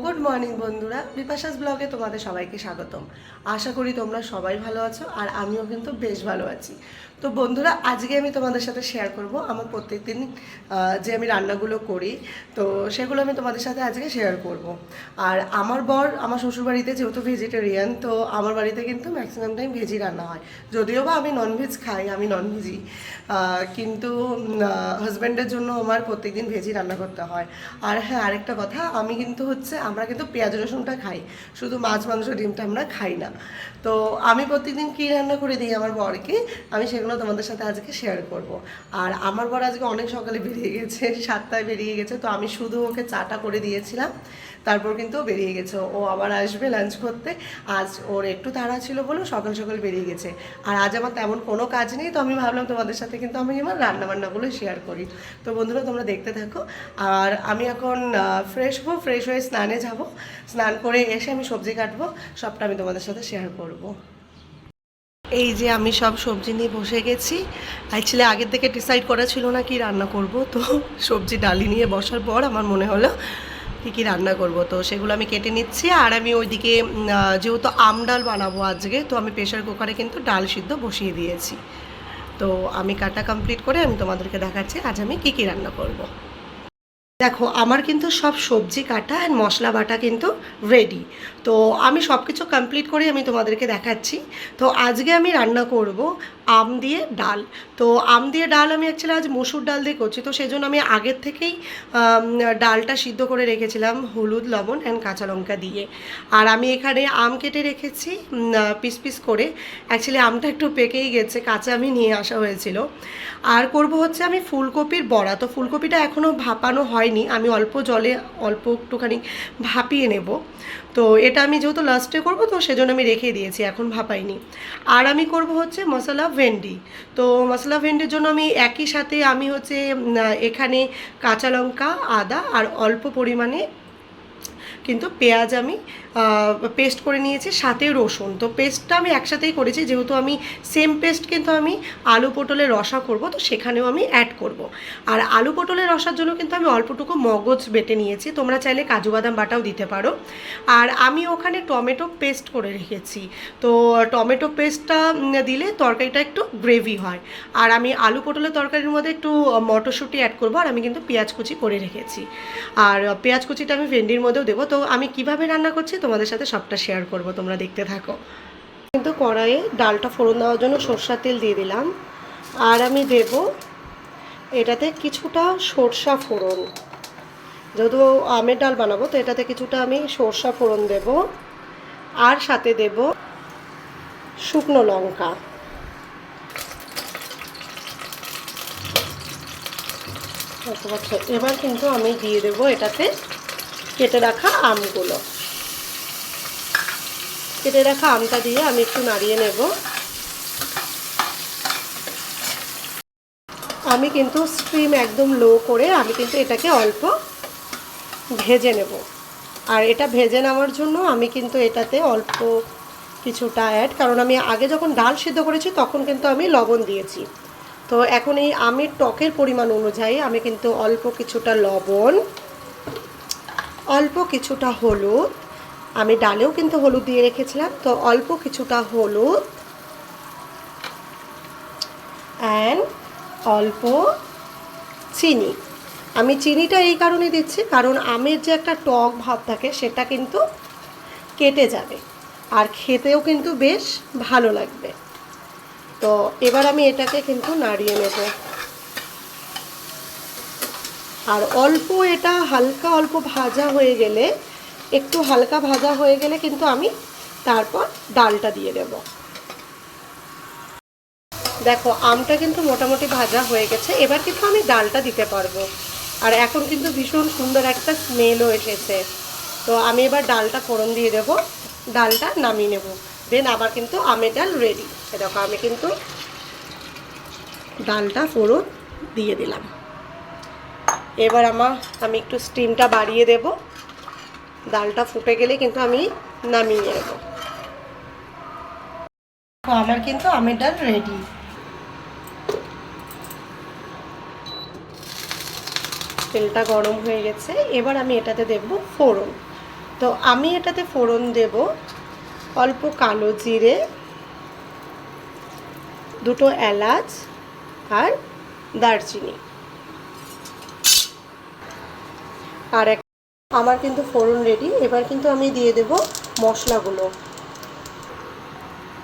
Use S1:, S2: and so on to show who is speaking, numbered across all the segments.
S1: Good morning বন্ধুরা, বিপাশাস ব্লগে তোমাদের সবাইকে স্বাগতম। আশা করি তোমরা সবাই ভালো আছো আর আমিও কিন্তু বেশ ভালো আছি। তো বন্ধুরা, আজকে আমি তোমাদের সাথে শেয়ার করব আমার প্রত্যেকদিন যে আমি রান্নাগুলো করি, তো সেগুলো আমি তোমাদের সাথে আজকে শেয়ার করব। আর আমার বর আমার শ্বশুরবাড়িতে যেহেতু ভেজিটেরিয়ান, তো আমার বাড়িতে কিন্তু ম্যাক্সিমাম টাইম ভেজই রান্না হয়। যদিও বা আমি ননভেজ খাই, আমি ননভেজই, কিন্তু হাজব্যান্ডের জন্য আমার প্রত্যেকদিন ভেজই রান্না করতে হয়। আর হ্যাঁ, আরেকটা কথা, আমি কিন্তু আমরা কিন্তু পেঁয়াজ রসুনটা খাই, শুধু মাছ মাংস ডিমটা আমরা খাই না। তো আমি প্রত্যেকদিন কী রান্না করে দিই আমার বরকে, আমি সেগুলো তোমাদের সাথে আজকে শেয়ার করব। আর আমার বর আজকে অনেক সকালে বেরিয়ে গেছে, 7টায় বেরিয়ে গেছে, তো আমি শুধু ওকে চাটা করে দিয়েছিলাম, তারপর কিন্তু ও বেরিয়ে গেছে। ও আবার আসবে লাঞ্চ করতে। আজ ওর একটু তাড়া ছিল বলে সকাল সকাল বেরিয়ে গেছে। আর আজ আমার তেমন কোনো কাজ নেই, তো আমি ভাবলাম তোমাদের সাথে কিন্তু আমি আমার রান্নাবান্নাগুলো শেয়ার করি। তো বন্ধুরা, তোমরা দেখতে থাকো। আর আমি এখন ফ্রেশ হয়ে স্নানে যাব। স্নান করে এসে আমি সবজি কাটবো, সবটা আমি তোমাদের সাথে শেয়ার করব। এই যে আমি সব সবজি নিয়ে বসে গেছি। অ্যাকচুয়ালি আগের থেকে ডিসাইড করা ছিল না কি রান্না করব, তো সবজি ডালি নিয়ে বসার পর আমার মনে হলো কী রান্না করব, তো সেগুলো আমি কেটে নিচ্ছি। আর আমি ওইদিকে যেহেতু আম ডাল বানাবো আজকে, তো আমি প্রেশার কুকারে কিন্তু ডাল সিদ্ধ বসিয়ে দিয়েছি। তো আমি কাটা কমপ্লিট করে আমি তোমাদেরকে দেখাচ্ছি আজ আমি কী রান্না করব। দেখো, আমার কিন্তু সব সবজি কাটা অ্যান্ড মশলা বাটা কিন্তু রেডি। তো আমি সব কিছু কমপ্লিট করে আমি তোমাদেরকে দেখাচ্ছি। তো আজকে আমি রান্না করব আম দিয়ে ডাল। তো আম দিয়ে ডাল আমি অ্যাকচুয়ালি আজ মসুর ডাল দিয়ে করছি, তো সেই জন্য আমি আগের থেকেই ডালটা সিদ্ধ করে রেখেছিলাম হলুদ লবণ অ্যান্ড কাঁচা লঙ্কা দিয়ে। আর আমি এখানে আম কেটে রেখেছি পিস পিস করে। অ্যাকচুয়ালি আমটা একটু পেকেই গেছে, কাঁচা আমি নিয়ে আসা হয়েছিল। আর করব হচ্ছে আমি ফুলকপির বড়া। তো ফুলকপিটা এখনও ভাপানো হয়নি, আমি অল্প জলে অল্প একটুখানি ভাপিয়ে নেব। তো এটা আমি যেহেতু লাস্টে করব, তো সেজন্য আমি রেখে দিয়েছি, এখন ভাপাইনি। আর আমি করব হচ্ছে মশলা ভেন্ডি। তো মশলা ভেন্ডির জন্য আমি একই সাথে আমি হচ্ছে এখানে কাঁচা লঙ্কা, আদা আর অল্প পরিমাণে কিন্তু পেঁয়াজ আমি পেস্ট করে নিয়েছি, সাথে রসুন। তো পেস্টটা আমি একসাথেই করেছি, যেহেতু আমি সেম পেস্ট কিন্তু আমি আলু পটলের রসা করব, তো সেখানেও আমি অ্যাড করব। আর আলু পটলের রসার জন্য কিন্তু আমি অল্পটুকু মগজ বেটে নিয়েছি, তোমরা চাইলে কাজু বাদাম বাটাও দিতে পারো। আর আমি ওখানে টমেটো পেস্ট করে রেখেছি। তো টমেটো পেস্টটা দিলে তরকারিটা একটু গ্রেভি হয়। আর আমি আলু পটলের তরকারির মধ্যে একটু মটরশুঁটি অ্যাড করবো। আর আমি কিন্তু পেঁয়াজ কুচি করে রেখেছি, আর পেঁয়াজ কুচিটা আমি ভেন্ডির মধ্যেও দেবো। তো আমি কিভাবে রান্না করছি তোমাদের সাথে সবটা শেয়ার করব, তোমরা দেখতে থাকো। কিন্তু কড়াইয়ে ডালটা ফোড়ন দেওয়ার জন্য সরষার তেল দিয়ে দিলাম। আর আমি দেব এটাতে কিছুটা সরষা ফোড়ন, যেহেতু আমের ডাল বানাবো, তো এটাতে কিছুটা আমি সরষা ফোড়ন দেব। আর সাথে দেব শুকনো লঙ্কা। এবার কিন্তু আমি দিয়ে দেবো এটাতে কেটে রাখা আমগুলো। কেটে রাখা আমটা দিয়ে আমি একটু নাড়িয়ে নেব। আমি কিন্তু স্টিম একদম লো করে আমি কিন্তু এটাকে অল্প ভেজে নেব। আর এটা ভেজে নেওয়ার জন্য আমি কিন্তু এটাতে অল্প কিছুটা কারণ আমি আগে যখন ডাল সিদ্ধ করেছি তখন কিন্তু আমি লবণ দিয়েছি। তো এখন এই আমের টকের পরিমাণ অনুযায়ী আমি কিন্তু অল্প কিছুটা লবণ, অল্প কিছুটা হলুদ, আমি ডালেও কিন্তু হলুদ দিয়ে রেখেছিলাম, তো অল্প কিছুটা হলুদ অ্যান্ড অল্প চিনি। আমি চিনিটা এই কারণে দিচ্ছি, কারণ আমের যে একটা টক ভাব থাকে সেটা কিন্তু কেটে যাবে, আর খেতেও কিন্তু বেশ ভালো লাগবে। তো এবার আমি এটাকে কিন্তু নাড়িয়ে নেব। আর অল্প এটা হালকা অল্প ভাজা হয়ে গেলে, একটু হালকা ভাজা হয়ে গেলে কিন্তু আমি তারপর ডালটা দিয়ে দেব। দেখো, আমটা কিন্তু মোটামুটি ভাজা হয়ে গেছে, এবার কিন্তু আমি ডালটা দিতে পারবো। আর এখন কিন্তু ভীষণ সুন্দর একটা স্মেলও এসেছে। তো আমি এবার ডালটা ফোড়ন দিয়ে দেব, ডালটা নামিয়ে নেব, দেন আবার কিন্তু আমের ডাল রেডি। দেখো, আমি কিন্তু ডালটা ফোড়ন দিয়ে দিলাম। এবার আমি একটু স্টিমটা বাড়িয়ে দেব, ডালটা ফুটে গেলে কিন্তু আমি নামিয়ে নেব। আমার কিন্তু আমের ডাল রেডি। তেলটা গরম হয়ে গেছে, এবার আমি এটাতে দেব ফোড়ন। তো আমি এটাতে ফোড়ন দেব অল্প কালো জিরে, দুটো এলাচ আর দারচিনি। আর আমার কিন্তু ফোড়ন রেডি। এবার কিন্তু আমি দিয়ে দেব মশলাগুলো।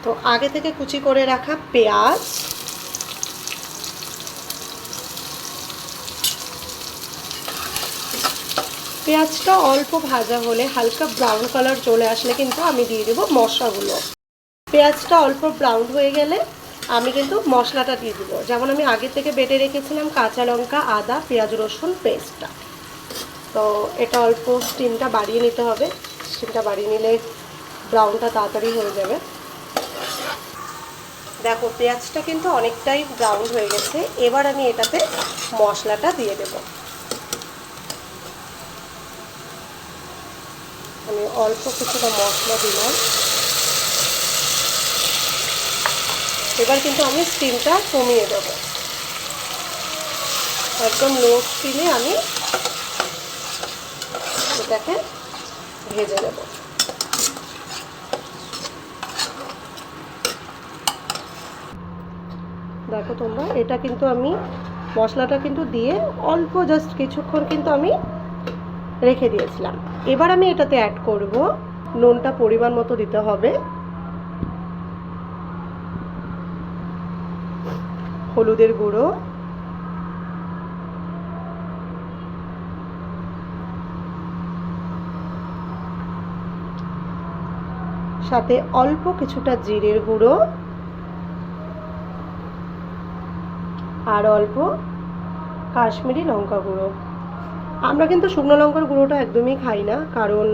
S1: তো আগে থেকে কুচি করে রাখা পেঁয়াজ, পেঁয়াজটা অল্প ভাজা হলে হালকা ব্রাউন কালার চলে আসলে কিন্তু আমি দিয়ে দেব মশলাগুলো। পেঁয়াজটা অল্প ব্রাউন হয়ে গেলে আমি কিন্তু মশলাটা দিয়ে দেবো। যেমন আমি আগে থেকে বেটে রেখেছিলাম কাঁচা লঙ্কা, আদা, পেঁয়াজ, রসুন পেস্টটা। তো এটা অল্প স্টিমটা বাড়িয়ে নিতে হবে। স্টিমটা বাড়িয়ে নিলে ব্রাউনটা তাড়াতাড়ি হয়ে যাবে। দেখো পেঁয়াজটা কিন্তু অনেকটাই ব্রাউন হয়ে গেছে। এবার আমি এটাতে মশলাটা দিয়ে দেব। আমি অল্প কিছুটা মশলা দিলাম। এবার কিন্তু আমি স্টিমটা কমিয়ে দেব। একদম লো স্টিমে আমি এটাকে ভেজে নেব। দেখো তোমরা, এটা কিন্তু আমি মশলাটা কিন্তু দিয়ে অল্প জাস্ট কিছুক্ষণ কিন্তু আমি রেখে দিয়েছিলাম। এবার আমি এটাতে অ্যাড করব নুনটা পরিমাণ মতো দিতে হবে, হলুদের গুঁড়ো, সাথে অল্প কিছুটা জিরের গুঁড়ো আর অল্প কাশ্মীরি লঙ্কা গুঁড়ো। আমরা কিন্তু শুকনো লঙ্কার গুঁড়োটা একদমই খাই না, কারণ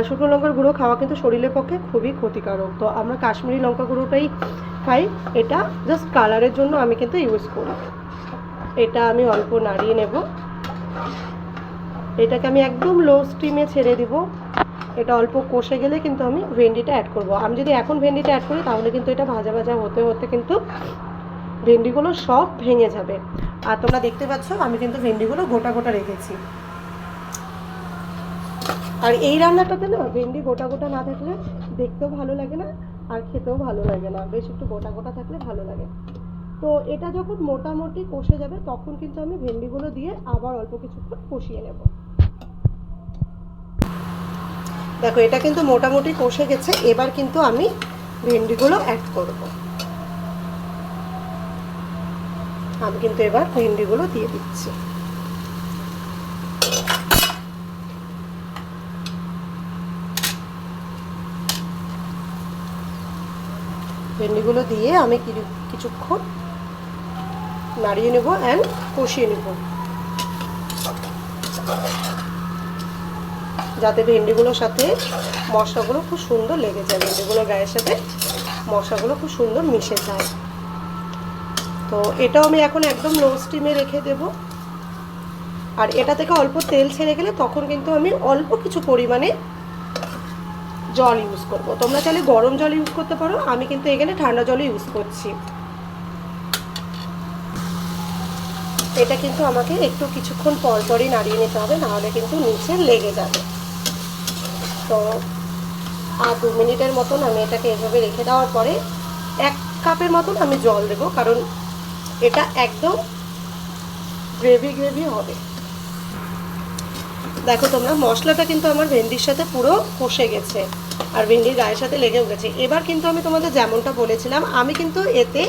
S1: শুকনো লঙ্কার গুঁড়ো খাওয়া কিন্তু শরীরের পক্ষে খুবই ক্ষতিকারক। তো আমরা কাশ্মীরি লঙ্কা গুঁড়োটাই খাই। এটা জাস্ট কালারের জন্য আমি কিন্তু ইউজ করি। এটা আমি অল্প নাড়িয়ে নেব। এটাকে আমি একদম লো স্টিমে ছেড়ে দিব। এটা অল্প কষে গেলে কিন্তু আমি ভেন্ডিটা অ্যাড করব। আমি যদি এখন ভেন্ডিটা অ্যাড করি তাহলে কিন্তু এটা ভাজা ভাজা হতে হতে কিন্তু ভেন্ডিগুলো সব ভেঙে যাবে। আর তোমরা দেখতে পাচ্ছ আমি কিন্তু ভেন্ডিগুলো গোটা গোটা রেখেছি। আর এই রান্নাটাতে না ভেন্ডি গোটা গোটা না থাকলে দেখতেও ভালো লাগে না আর খেতেও ভালো লাগে না, বেশ একটু গোটা গোটা থাকলে ভালো লাগে। তো এটা যখন মোটামুটি কষে যাবে তখন কিন্তু আমি ভেন্ডিগুলো দিয়ে আবার অল্প কিছুক্ষণ কষিয়ে নেব। দেখো এটা কিন্তু মোটামুটি কষে গেছে। এবার কিন্তু আমি ভেন্ডিগুলো অ্যাড করব। আমি কিন্তু এবার ভেন্ডিগুলো দিয়ে দিচ্ছি। ভেন্ডিগুলো দিয়ে আমি কিছুক্ষণ নাড়িয়ে নেব অ্যান্ড কষিয়ে নেব, যাতে ভেন্ডিগুলোর সাথে মশলাগুলো খুব সুন্দর লেগে যায়, ভেন্ডিগুলোর গায়ের সাথে মশলাগুলো খুব সুন্দর মিশে যায়। তো এটাও আমি এখন একদম লো স্টিমে রেখে দেব। আর এটা থেকে অল্প তেল ছেড়ে গেলে তখন কিন্তু আমি অল্প কিছু পরিমাণে জল ইউজ করব। তোমরা চাইলে গরম জল ইউজ করতে পারো, আমি কিন্তু এখানে ঠান্ডা জল ইউজ করছি। এটা কিন্তু আমাকে একটু কিছুক্ষণ পর পরই নাড়িয়ে নিতে হবে, নাহলে কিন্তু নিচে লেগে যাবে। তো আর 2 মিনিটের মতন আমি এটাকে এভাবে রেখে দেওয়ার পরে 1 কাপের মতন আমি জল দেবো, কারণ এটা একদম গ্রেভি গ্রেভি হবে। দেখো তোমরা, মশলাটা কিন্তু আমার ভেন্ডির সাথে পুরো কষে গেছে আর ভেন্ডির গায়ের সাথে লেগেও গেছে। এবার কিন্তু আমি তোমাদের যেমনটা বলেছিলাম আমি কিন্তু এতে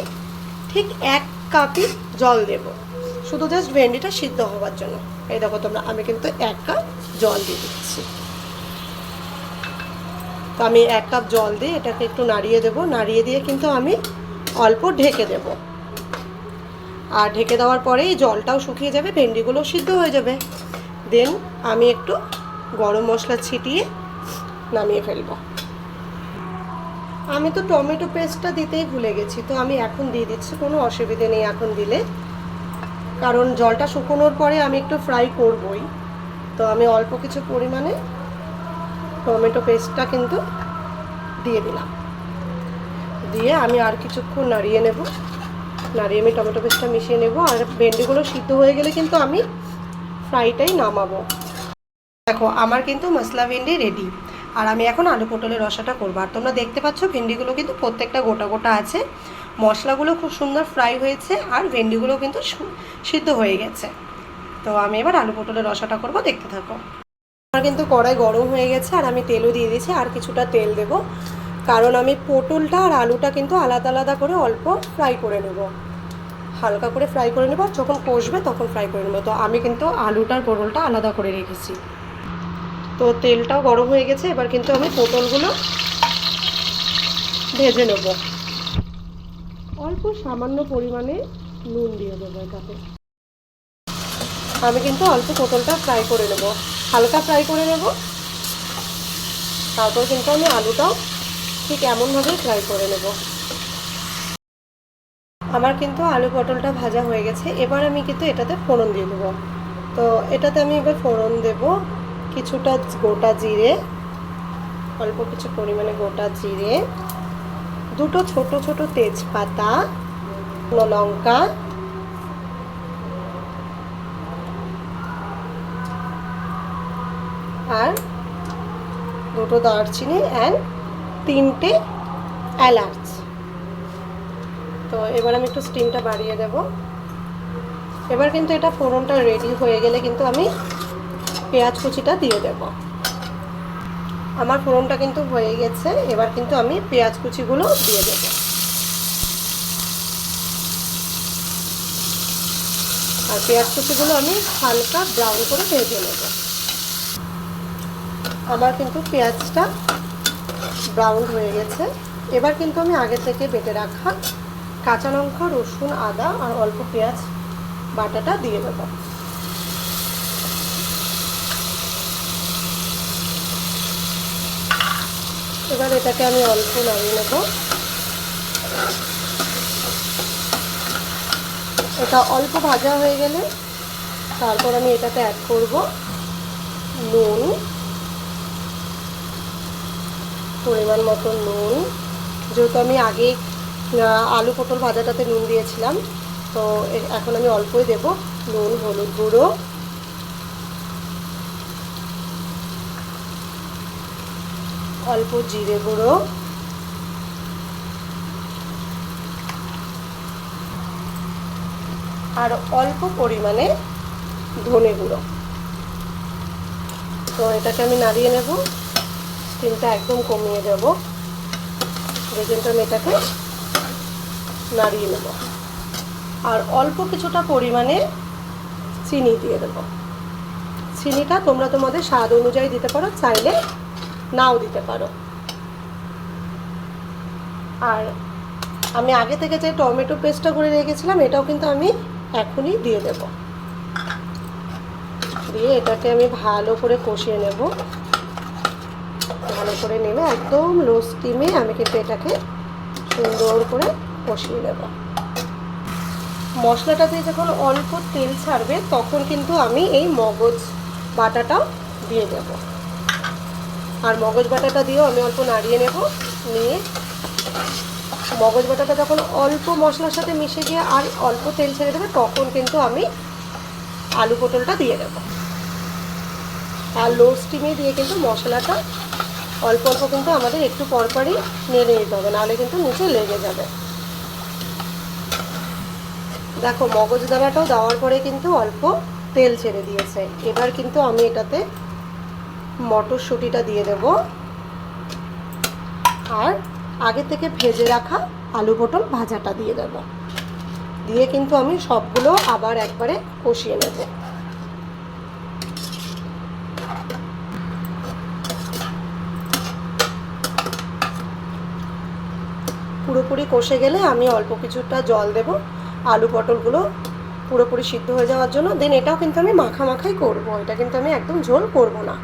S1: ঠিক 1 কাপই জল দেব, শুধু জাস্ট ভেন্ডিটা সিদ্ধ হওয়ার জন্য। এই দেখো তোমরা, আমি কিন্তু 1 কাপ জল দিয়ে দিচ্ছি। তো আমি 1 কাপ জল দিয়ে এটাকে একটু নাড়িয়ে দেব। নাড়িয়ে দিয়ে কিন্তু আমি অল্প ঢেকে দেব। আর ঢেকে দেওয়ার পরে এই জলটাও শুকিয়ে যাবে, ভেন্ডিগুলো সিদ্ধ হয়ে যাবে। দেন আমি একটু গরম মশলা ছিটিয়ে নামিয়ে ফেলব। আমি তো টমেটো পেস্টটা দিতেই ভুলে গেছি, তো আমি এখন দিয়ে দিচ্ছি, কোনো অসুবিধে নেই এখন দিলে, কারণ জলটা শুকোনোর পরে আমি একটু ফ্রাই করবই। তো আমি অল্প কিছু পরিমাণে টমেটো পেস্টটা কিন্তু দিয়ে দিলাম। দিয়ে আমি আর কিছুক্ষণ নাড়িয়ে নেব। নাড়িয়ে আমি টমেটো পেস্টটা মিশিয়ে নেব। আর ভেন্ডিগুলো সিদ্ধ হয়ে গেলে কিন্তু আমি ফ্রাইটাই নামাবো। দেখো আমার কিন্তু মশলা ভেন্ডি রেডি। আর আমি এখন আলু পটলের রসাটা করবো। আর তোমরা দেখতে পাচ্ছ ভেন্ডিগুলো কিন্তু প্রত্যেকটা গোটা গোটা আছে, মশলাগুলো খুব সুন্দর ফ্রাই হয়েছে, আর ভেন্ডিগুলো কিন্তু সিদ্ধ হয়ে গেছে। তো আমি এবার আলু পটলের রসাটা করবো, দেখতে থাকো। আমার কিন্তু কড়াই গরম হয়ে গেছে, আর আমি তেলও দিয়ে দিয়েছি, আর কিছুটা তেল দেবো, কারণ আমি পটলটা আর আলুটা কিন্তু আলাদা আলাদা করে অল্প ফ্রাই করে নেব, হালকা করে ফ্রাই করে নেব, যখন কষবে তখন ফ্রাই করে নেব। তো আমি কিন্তু আলুটার পটলটা আলাদা করে রেখেছি। তো তেলটাও গরম হয়ে গেছে, এবার কিন্তু আমি পটলগুলো ভেজে নেব। অল্প সামান্য পরিমাণে নুন দিয়ে দেবো এটাতে। আমি কিন্তু অল্প পটলটা ফ্রাই করে নেব, হালকা ফ্রাই করে নেব। তারপর কিন্তু আমি আলুটাও ঠিক এমনভাবে ফ্রাই করে নেব। আমার কিন্তু আলু পটলটা ভাজা হয়ে গেছে, এবার আমি কিন্তু এটাতে ফোড়ন দিয়ে দেবো। তো এটাতে আমি এবার ফোড়ন দেব কিছুটা গোটা জিরে, অল্প কিছু পরিমাণে গোটা জিরে, দুটো ছোট ছোট তেজপাতা, লঙ্কা, আর দুটো দারচিনি অ্যান্ড 3টে এলাচ। তো এবার আমি একটু স্টিমটা বাড়িয়ে দেব। এবার কিন্তু এটা ফোড়নটা রেডি হয়ে গেলে কিন্তু আমি পেঁয়াজ কুচিটা দিয়ে দেব। আমার ফোড়নটা কিন্তু হয়ে গেছে, এবার কিন্তু আমি পেঁয়াজ কুচিগুলো দিয়ে দেব। আর পেঁয়াজ কুচিগুলো আমি হালকা ব্রাউন করে ভেজে নেব। আমার কিন্তু পেঁয়াজটা ব্রাউন হয়ে গেছে। এবার কিন্তু আমি আগে থেকে বেটে রাখা কাঁচা লঙ্কা, রসুন, আদা আর অল্প পেঁয়াজ বাটাটা দিয়ে দেব। এবার এটাকে আমি অল্প নাড়িয়ে নেব। এটা অল্প ভাজা হয়ে গেলে তারপর আমি এটাতে অ্যাড করব নুন, পরিমাণ মতো নুন। যেহেতু আমি আগে আলু পটল ভাজাটাতে নুন দিয়েছিলাম, তো এখন আমি অল্পই দেব নুন, হলুদ গুঁড়ো, অল্প জিরে গুঁড়ো, আর অল্প পরিমাণে ধনে গুঁড়ো। তো এটাকে আমি নাড়িয়ে নেব, স্টিমটা একদম কমিয়ে দেব, কিন্তু আমি এটাকে নাড়িয়ে নেব। আর অল্প কিছুটা পরিমাণে চিনি দিয়ে দেব। চিনিটা তোমরা তোমাদের স্বাদ অনুযায়ী দিতে পারো, চাইলে নাও দিতে পারো। আর আমি আগে থেকে যে টমেটো পেস্টটা করে রেখেছিলাম এটাও কিন্তু আমি এখনই দিয়ে দেব। দিয়ে এটাকে আমি ভালো করে কষিয়ে নেব। ভালো করে নেবে একদম লো স্টিমে আমি কিন্তু এটাকে সুন্দর করে কষিয়ে নেব। মশলাটা দিয়ে যখন অল্প তেল ছাড়বে তখন কিন্তু আমি এই মগজ বাটাটাও দিয়ে দেব। আর মগজ বাটাটা দিয়েও আমি অল্প নাড়িয়ে নেব। নিয়ে মগজ বাটাটা যখন অল্প মশলার সাথে মিশে গিয়ে আর অল্প তেল ছেড়ে দেবে তখন কিন্তু আমি আলু পটলটা দিয়ে দেব। আর লো স্টিমে দিয়ে কিন্তু মশলাটা অল্প অল্প কিন্তু আমাদের একটু পরপরই নেড়ে নিতে হবে, নাহলে কিন্তু নিচে লেগে যাবে। দেখো মগজ দানাটাও দেওয়ার পরে কিন্তু অল্প তেল ছেড়ে দিয়েছে। এবার কিন্তু আমি এটাতে মটরশুঁটিটা দিয়ে দেব, আর আগে থেকে ভেজে রাখা আলু পটল ভাজাটা দিয়ে দেব। দিয়ে কিন্তু আমি সবগুলো আবার একবারে কষিয়ে নেব। পুরোপুরি কষে গেলে আমি অল্প কিছুটা জল দেব আলু পটলগুলো পুরোপুরি সিদ্ধ হয়ে যাওয়ার জন্য। দেন এটাও কিন্তু আমি মাখামাখাই করব, এটা কিন্তু আমি একদম ঝোল করব না।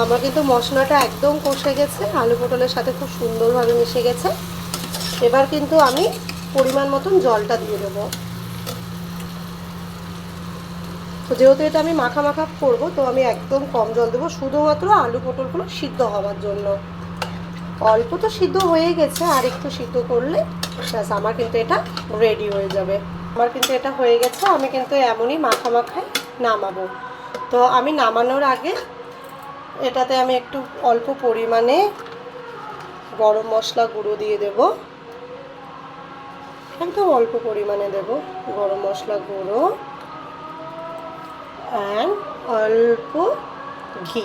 S1: আমার কিন্তু মশলাটা একদম কষে গেছে, আলু পটলের সাথে খুব সুন্দরভাবে মিশে গেছে। এবার কিন্তু আমি পরিমাণ মতন জলটা দিয়ে দেব। তো যেহেতু এটা আমি মাখা করব, তো আমি একদম কম জল দেবো, শুধুমাত্র আলু পটলগুলো সিদ্ধ হওয়ার জন্য। অল্প তো সিদ্ধ হয়ে গেছে, আর একটু সিদ্ধ করলে ব্যাস আমার কিন্তু এটা রেডি হয়ে যাবে। আমার কিন্তু এটা হয়ে গেছে, আমি কিন্তু এমনই মাখায় নামাবো। তো আমি নামানোর আগে এটাতে আমি একটু অল্প পরিমাণে গরম মশলা গুঁড়ো দিয়ে দেব, একদম অল্প পরিমাণে দেব গরম মশলা গুঁড়ো, অ্যান্ড অল্প ঘি।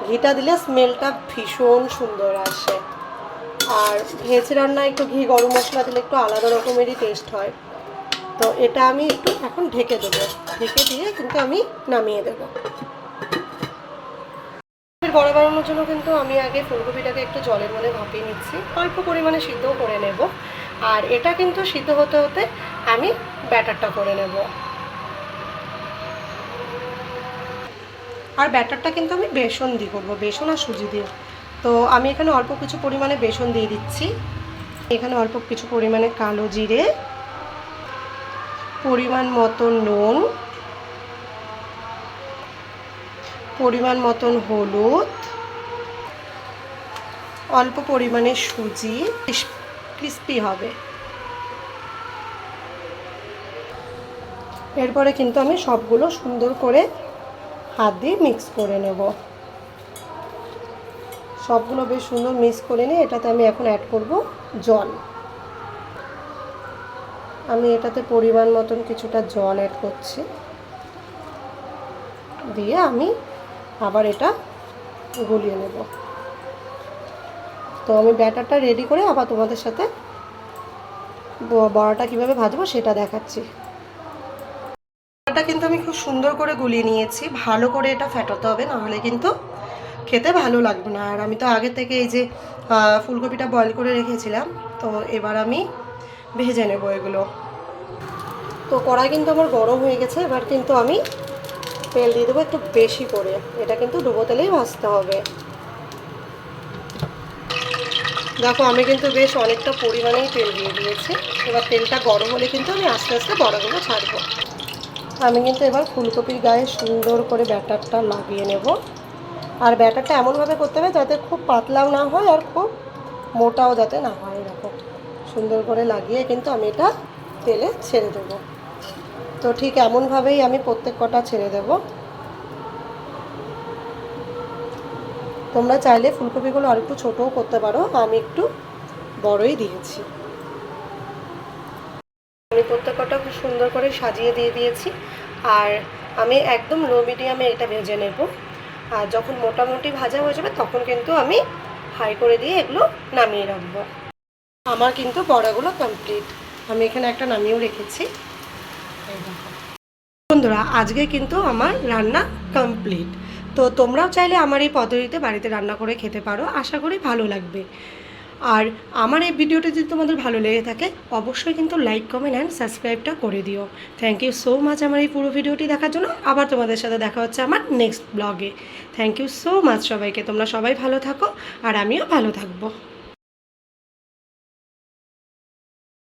S1: ঘিটা দিলে স্মেলটা ভীষণ সুন্দর আসে, আর ভেজ রান্নায় একটু ঘি গরম মশলা দিলে একটু আলাদা রকমেরই টেস্ট হয়। তো এটা আমি একটু এখন ঢেকে দেবো, ঢেকে দিয়ে কিন্তু আমি নামিয়ে দেবো। বড়া বানানোর জন্য কিন্তু আমি আগে ফুলকপিটাকে একটু জলের মধ্যে ভাপিয়ে নিচ্ছি, অল্প পরিমাণে সিদ্ধও করে নেব। আর এটা কিন্তু সিদ্ধ হতে হতে আমি ব্যাটারটা করে নেব। আর ব্যাটারটা কিন্তু আমি বেসন দিয়ে করবো, বেসন আর সুজি দিয়ে। তো আমি এখানে অল্প কিছু পরিমাণে বেসন দিয়ে দিচ্ছি, এখানে অল্প কিছু পরিমাণে কালো জিরে, পরিমাণ মতো নুন, পরিমাণ মতন হলুদ, অল্প পরিমাণে সুজি, ক্রিস্পি হবে। এরপরে কিন্তু আমি সবগুলো সুন্দর করে হাত দিয়ে মিক্স করে নেব। সবগুলো বেশ সুন্দর মিক্স করে নিয়ে এটাতে আমি এখন অ্যাড করব জল। আমি এটাতে পরিমাণ মতন কিছুটা জল অ্যাড করছি, দিয়ে আমি আবার এটা গলিয়ে নেব। তো আমি ব্যাটারটা রেডি করে আবার তোমাদের সাথে বড়াটা কীভাবে ভাজবো সেটা দেখাচ্ছি। বড়াটা কিন্তু আমি খুব সুন্দর করে গুলিয়ে নিয়েছি, ভালো করে এটা ফেটাতে হবে, নাহলে কিন্তু খেতে ভালো লাগবে না। আর আমি তো আগে থেকে এই যে ফুলকপিটা বয়েল করে রেখেছিলাম, তো এবার আমি ভেজে নেব এগুলো। তো কড়াই কিন্তু আমার গরম হয়ে গেছে, এবার কিন্তু আমি তেল দিয়ে দেবো একটু বেশি করে, এটা কিন্তু ডুবো তেলেই ভাজতে হবে। দেখো আমি কিন্তু বেশ অনেকটা পরিমাণেই তেল দিয়ে দিয়েছি, এবার তেলটা গরম হলে কিন্তু আমি আস্তে আস্তে বড়াগুলো ছাড়বো। আমি কিন্তু এবার ফুলকপির গায়ে সুন্দর করে ব্যাটারটা লাগিয়ে নেব। আর ব্যাটারটা এমনভাবে করতে হবে যাতে খুব পাতলাও না হয় আর খুব মোটাও যাতে না হয়, এরকম সুন্দর করে লাগিয়ে কিন্তু আমি এটা তেলে ছেড়ে দেবো। তো ঠিক এমনভাবেই আমি প্রত্যেক কটা ছেড়ে দেব। তোমরা চাইলে ফুলকপিগুলো আর একটু ছোটও করতে পারো, আমি একটু বড়ই দিয়েছি। আমি প্রত্যেক কটা খুব সুন্দর করে সাজিয়ে দিয়ে দিয়েছি, আর আমি একদম লো মিডিয়ামে এটা ভেজে নেব। আর যখন মোটামুটি ভাজা হয়ে যাবে তখন কিন্তু আমি হাই করে দিয়ে এগুলো নামিয়ে রাখবো। আমার কিন্তু বড়াগুলো কমপ্লিট, আমি এখানে একটা নামিয়েও রেখেছি। বন্ধুরা আজকে কিন্তু আমার রান্না কমপ্লিট। তো তোমরাও চাইলে আমার এই পদ্ধতিতে বাড়িতে রান্না করে খেতে পারো, আশা করি ভালো লাগবে। আর আমার এই ভিডিওটা যদি তোমাদের ভালো লেগে থাকে অবশ্যই কিন্তু লাইক কমেন্ট অ্যান্ড সাবস্ক্রাইবটা করে দিও। থ্যাংক ইউ সো মাচ আমার এই পুরো ভিডিওটি দেখার জন্য। আবার তোমাদের সাথে দেখা হচ্ছে আমার নেক্সট ব্লগে। থ্যাংক ইউ সো মাচ সবাইকে, তোমরা সবাই ভালো থাকো আর আমিও ভালো থাকবো।